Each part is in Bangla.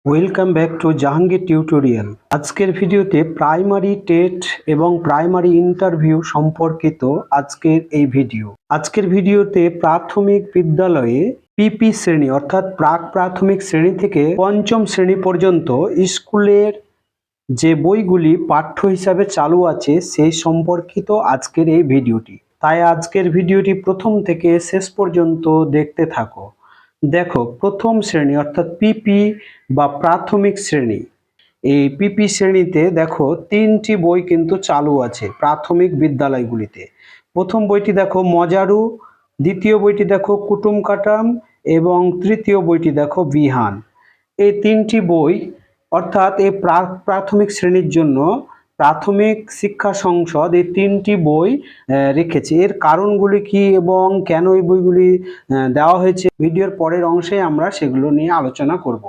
Welcome back to Jahangir tutorial. আজকের ভিডিওতে প্রাইমারি টেট এবং প্রাইমারি ইন্টারভিউ সম্পর্কিত আজকের ভিডিওতে প্রাথমিক বিদ্যালয়ে পিপি শ্রেণী অর্থাৎ প্রাক প্রাথমিক শ্রেণী থেকে পঞ্চম শ্রেণী পর্যন্ত স্কুলের যে বইগুলি পাঠ্য হিসাবে চালু আছে সেই সম্পর্কিত আজকের এই ভিডিওটি। তাই আজকের ভিডিওটি প্রথম থেকে শেষ পর্যন্ত দেখতে থাকো। দেখো, প্রথম শ্রেণী অর্থাৎ পিপি বা প্রাথমিক শ্রেণী। এই পিপি শ্রেণীতে দেখো তিনটি বই কিন্তু চালু আছে প্রাথমিক বিদ্যালয়গুলিতে। প্রথম বইটি দেখো মজারু, দ্বিতীয় বইটি দেখো কুটুম কাটাম এবং তৃতীয় বইটি দেখো বিহান। এই তিনটি বই অর্থাৎ এই প্রাথমিক শ্রেণীর জন্য প্রাথমিক শিক্ষা সংসদ এই তিনটি বই রেখেছে। এর কারণগুলি কি এবং কেন এই বইগুলি দেওয়া হয়েছে ভিডিওর পরের অংশে আমরা সেগুলো নিয়ে আলোচনা করব।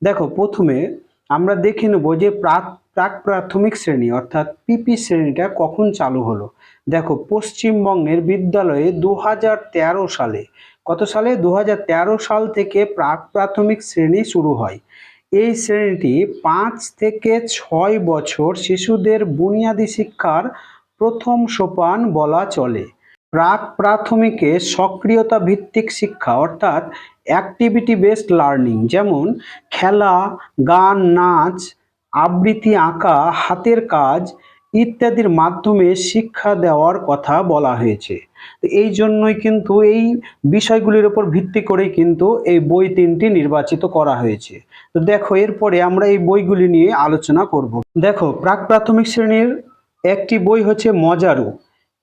দেখো, প্রথমে আমরা দেখে নেব যে প্রাক প্রাথমিক শ্রেণী অর্থাৎ পিপি শ্রেণীটা কখন চালু হলো। দেখো, পশ্চিমবঙ্গের বিদ্যালয়ে 2013 সালে, কত সালে? 2013 সাল থেকে প্রাক প্রাথমিক শ্রেণী শুরু হয়। এই শ্রেণীটি 5 থেকে 6 বছর শিশুদের বুনিয়াদী শিক্ষার প্রথম সোপান বলা চলে। প্রাক প্রাথমিকে সক্রিয়তা ভিত্তিক শিক্ষা অর্থাৎ অ্যাক্টিভিটি বেসড লার্নিং, যেমন খেলা, গান, নাচ, আবৃত্তি, আঁকা, হাতের কাজ ইত্যাদির মাধ্যমে শিক্ষা দেওয়ার কথা বলা হয়েছে। এই জন্যই কিন্তু এই বিষয়গুলির উপর ভিত্তি করেই কিন্তু এই বই তিনটি নির্বাচিত করা হয়েছে। তো দেখো, এরপরে আমরা এই বইগুলি নিয়ে আলোচনা করব। দেখো, প্রাক প্রাথমিক শ্রেণীর একটি বই হচ্ছে মজারু।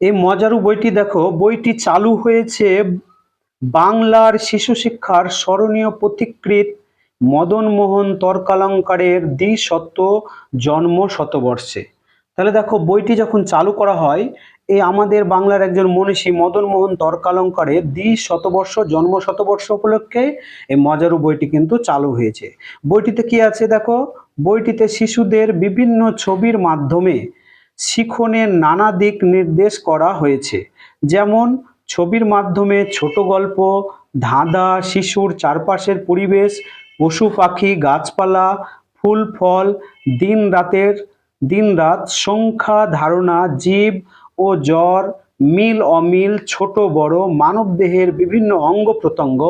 এই মজারু বইটি দেখো, বইটি চালু হয়েছে বাংলার শিশু শিক্ষার স্মরণীয় পথিকৃৎ মদনমোহন তর্কালঙ্কারের দ্বিশত জন্ম শতবর্ষে। তাহলে দেখো, বইটি যখন চালু করা হয় এই আমাদের বাংলার একজন মনীষী মদনমোহন তর্কালঙ্কারের দ্বিশতবর্ষ জন্ম শতবর্ষ উপলক্ষে এই মজারু বইটি কিন্তু চালু হয়েছে। বইটিতে কি আছে দেখো, বইটিতে শিশুদের বিভিন্ন ছবির মাধ্যমে শিখনের নানা দিক নির্দেশ করা হয়েছে। যেমন ছবির মাধ্যমে ছোট গল্প, ধাঁধা, শিশুর চারপাশের পরিবেশ, পশু পাখি, গাছপালা, ফুল ফল, দিনরাত, সংখ্যা, ধারণা, জীব ও জ্বর, মিল অমিল, ছোট বড়, মানবদেহের বিভিন্ন অঙ্গ প্রত্যঙ্গ,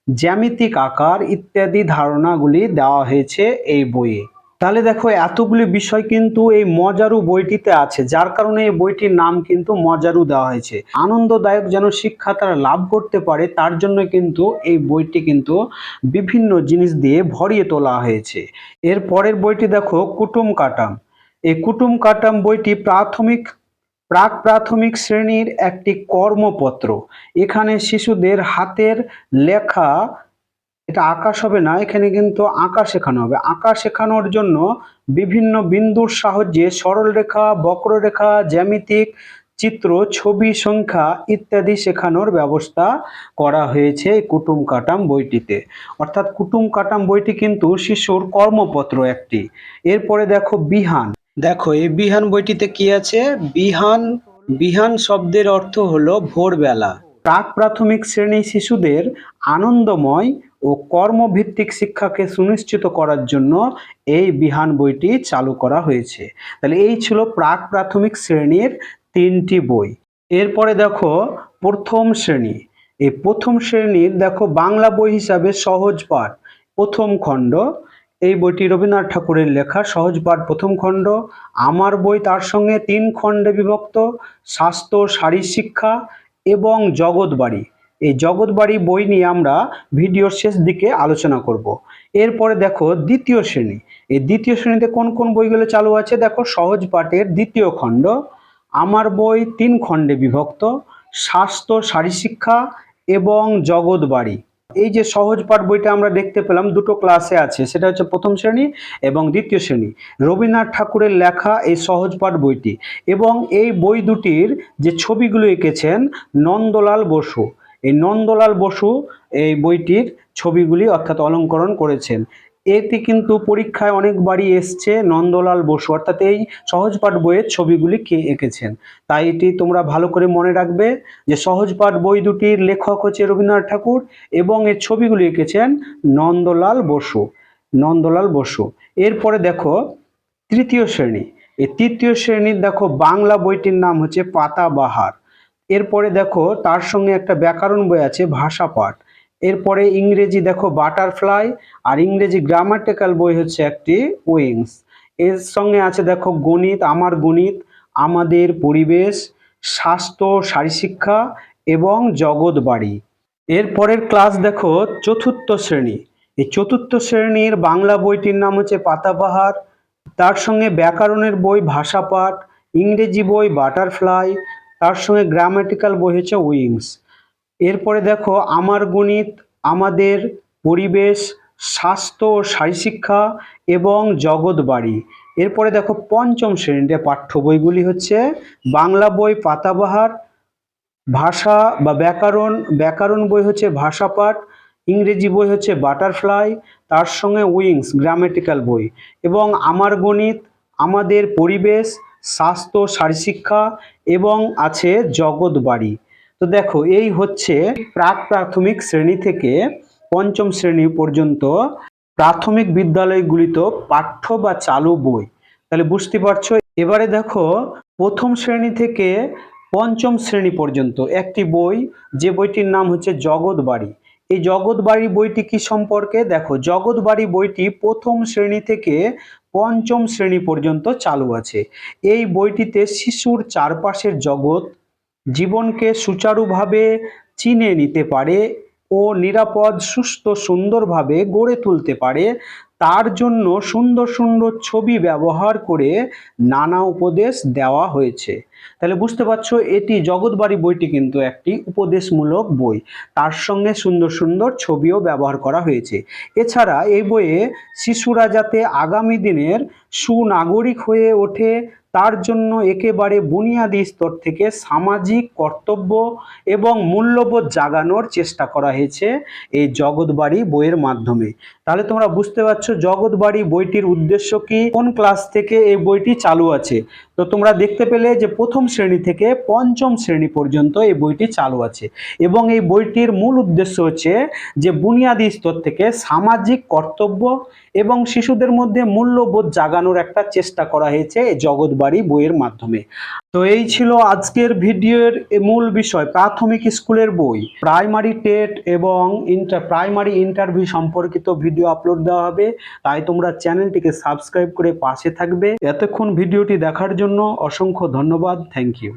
জ্যামিতিক আকার ইত্যাদি ধারণাগুলি দেওয়া হয়েছে এই বইয়ে। তাহলে দেখো, এতগুলি বিষয় কিন্তু এই মজারু বইটিতে আছে, যার কারণে এই বইটির নাম কিন্তু মজারু দেওয়া হয়েছে। আনন্দদায়ক যেন শিক্ষা তারা লাভ করতে পারে তার জন্য কিন্তু এই বইটি কিন্তু বিভিন্ন জিনিস দিয়ে ভরিয়ে তোলা হয়েছে। এর পরের বইটি দেখো কুটুম কাটাম। এই কুটুম কাটাম বইটি প্রাক প্রাথমিক শ্রেণীর একটি কর্মপত্র। এখানে শিশুদের হাতের লেখা, এটা আঁকা হবে না, এখানে কিন্তু আঁকা শেখানো হবে। আঁকা শেখানোর জন্য বিভিন্ন বিন্দুর সাহায্যে সরলরেখা, বক্ররেখা, জ্যামিতিক চিত্র, ছবি, সংখ্যা ইত্যাদি শেখানোর ব্যবস্থা করা হয়েছে এই কুটুম কাটাম বইটিতে। অর্থাৎ কুটুম কাটাম বইটি কিন্তু শিশুর কর্মপত্র একটি। এরপরে দেখো বিহান। দেখো, এই বিহান বইটিতে কি আছে? বিহান শব্দের অর্থ হলো ভোরবেলা। প্রাক প্রাথমিক শ্রেণী শিশুদের আনন্দময় ও কর্মভিত্তিক শিক্ষাকে সুনিশ্চিত করার জন্য এই বিহান বইটি চালু করা হয়েছে। তাহলে এই ছিল প্রাক প্রাথমিক শ্রেণীর তিনটি বই। এরপরে দেখো প্রথম শ্রেণী। এই প্রথম শ্রেণীর দেখো বাংলা বই হিসাবে সহজ পাঠ প্রথম খণ্ড। এই বইটি রবীন্দ্রনাথ ঠাকুরের লেখা। সহজ পাঠ প্রথম খণ্ড। আমার বই তার সঙ্গে 3 খণ্ডে বিভক্ত। স্বাস্থ্য, শারীর শিক্ষা এবং জগৎবাড়ি। এই জগৎবাড়ি বই নিয়ে আমরা ভিডিওর শেষ দিকে আলোচনা করব। এরপরে দেখো দ্বিতীয় শ্রেণী। এই দ্বিতীয় শ্রেণীতে কোন কোন বইগুলো চালু আছে দেখো, সহজ পাঠের দ্বিতীয় খণ্ড, আমার বই 3 খণ্ডে বিভক্ত, স্বাস্থ্য, শারীর শিক্ষা এবং জগৎবাড়ি। এই যে সহজ পাঠ বইটা আমরা দেখতে পেলাম দুটো ক্লাসে আছে, সেটা হচ্ছে প্রথম শ্রেণী এবং দ্বিতীয় শ্রেণী। রবীন্দ্রনাথ ঠাকুরের লেখা এই সহজ পাঠ বইটি, এবং এই বই দুটির যে ছবিগুলো এঁকেছেন নন্দলাল বসু। এই নন্দলাল বসু এই বইটির ছবিগুলি অর্থাৎ অলঙ্করণ করেছেন। এটি কিন্তু পরীক্ষায় অনেকবারই এসছে নন্দলাল বসু, অর্থাৎ এই সহজ পাঠ বইয়ের ছবিগুলি কে এঁকেছেন। তাই এটি তোমরা ভালো করে মনে রাখবে যে সহজ পাঠ বই দুটির লেখক হচ্ছে রবীন্দ্রনাথ ঠাকুর এবং এর ছবিগুলি এঁকেছেন নন্দলাল বসু। নন্দলাল বসু। এরপরে দেখো তৃতীয় শ্রেণী, এই তৃতীয় শ্রেণীর দেখো বাংলা বইটির নাম হচ্ছে পাতাবাহার। এরপরে দেখো তার সঙ্গে একটা ব্যাকরণ বই আছে ভাষাপাঠ। এরপরে ইংরেজি দেখো বাটারফ্লাই, আর ইংরেজি গ্রামাটিক্যাল বই হচ্ছে একটি উইংস। এর সঙ্গে আছে দেখো গণিত, আমার গণিত, আমাদের পরিবেশ, স্বাস্থ্য, শারীরশিক্ষা এবং জগৎবাড়ি। এরপরের ক্লাস দেখো চতুর্থ শ্রেণী, এই চতুর্থ শ্রেণীর বাংলা বইটির নাম হচ্ছে পাতাবাহার, তার সঙ্গে ব্যাকরণের বই ভাষাপাঠ, ইংরেজি বই বাটারফ্লাই, তার সঙ্গে গ্রামাটিক্যাল বই হচ্ছে উইংস। এরপরে দেখো আমার গণিত, আমাদের পরিবেশ, স্বাস্থ্য ও শারীরশিক্ষা এবং জগৎবাড়ি। এরপরে দেখো পঞ্চম শ্রেণীতে পাঠ্য বইগুলি হচ্ছে বাংলা বই পাতাবাহার, ভাষা বা ব্যাকরণ বই হচ্ছে ভাষাপাঠ, ইংরেজি বই হচ্ছে বাটারফ্লাই, তার সঙ্গে উইংস গ্রামাটিক্যাল বই, এবং আমার গণিত, আমাদের পরিবেশ, স্বাস্থ্য, শারীরশিক্ষা এবং আছে জগৎবাড়ি। তো দেখো এই হচ্ছে প্রাক প্রাথমিক শ্রেণী থেকে পঞ্চম শ্রেণী পর্যন্ত প্রাথমিক বিদ্যালয়গুলিতে পাঠ্য বা চালু বই। তাহলে বুঝতে পারছো। এবারে দেখো প্রথম শ্রেণী থেকে পঞ্চম শ্রেণী পর্যন্ত একটি বই, যে বইটির নাম হচ্ছে জগৎবাড়ি। এই জগৎবাড়ি বইটি কি সম্পর্কে? দেখো জগৎবাড়ি বইটি প্রথম শ্রেণী থেকে পঞ্চম শ্রেণী পর্যন্ত চালু আছে। এই বইটিতে শিশুর চারপাশের জগৎ, জীবনকে সুচারুভাবে চিনে নিতে পারে ও নিরাপদ, সুস্থ, সুন্দরভাবে গড়ে তুলতে পারে, তার জন্য সুন্দর সুন্দর ছবি ব্যবহার করে নানা উপদেশ দেওয়া হয়েছে। তাহলে বুঝতে পারছো এটি জগৎবাড়ি বইটি কিন্তু একটি উপদেশমূলক বই, তার সঙ্গে সুন্দর সুন্দর ছবিও ব্যবহার করা হয়েছে। এছাড়া এই বইয়ে শিশুরা যাতে আগামী দিনের সুনাগরিক হয়ে ওঠে তার জন্য একেবারে বুনিয়াদী স্তর থেকে সামাজিক কর্তব্য এবং মূল্যবোধ জাগানোর চেষ্টা করা হয়েছে এই জগৎবাড়ি বইয়ের মাধ্যমে। তাহলে তোমরা বুঝতে পারছো জগৎবাড়ি বইটির উদ্দেশ্য কি, কোন ক্লাস থেকে এই বইটি চালু আছে। তো তোমরা দেখতে পেলে যে প্রথম শ্রেণী থেকে পঞ্চম শ্রেণী পর্যন্ত এই বইটি চালু আছে, এবং এই বইটির মূল উদ্দেশ্য হচ্ছে যে বুনিয়াদী স্তর থেকে সামাজিক কর্তব্য এবং শিশুদের মধ্যে মূল্যবোধ জাগানোর একটা চেষ্টা করা হয়েছে এই জগৎবাড়ি বইয়ের মাধ্যমে। তো এই ছিল আজকের ভিডিওর মূল বিষয়, প্রাথমিক স্কুলের বই, প্রাইমারি টেট এবং প্রাইমারি ইন্টারভিউ সম্পর্কিত ভিডিও আপলোড দেওয়া হবে। তাই তোমরা চ্যানেলটিকে সাবস্ক্রাইব করে পাশে থাকবে। এতক্ষণ ভিডিওটি দেখার জন্য অসংখ্য ধন্যবাদ। Thank you.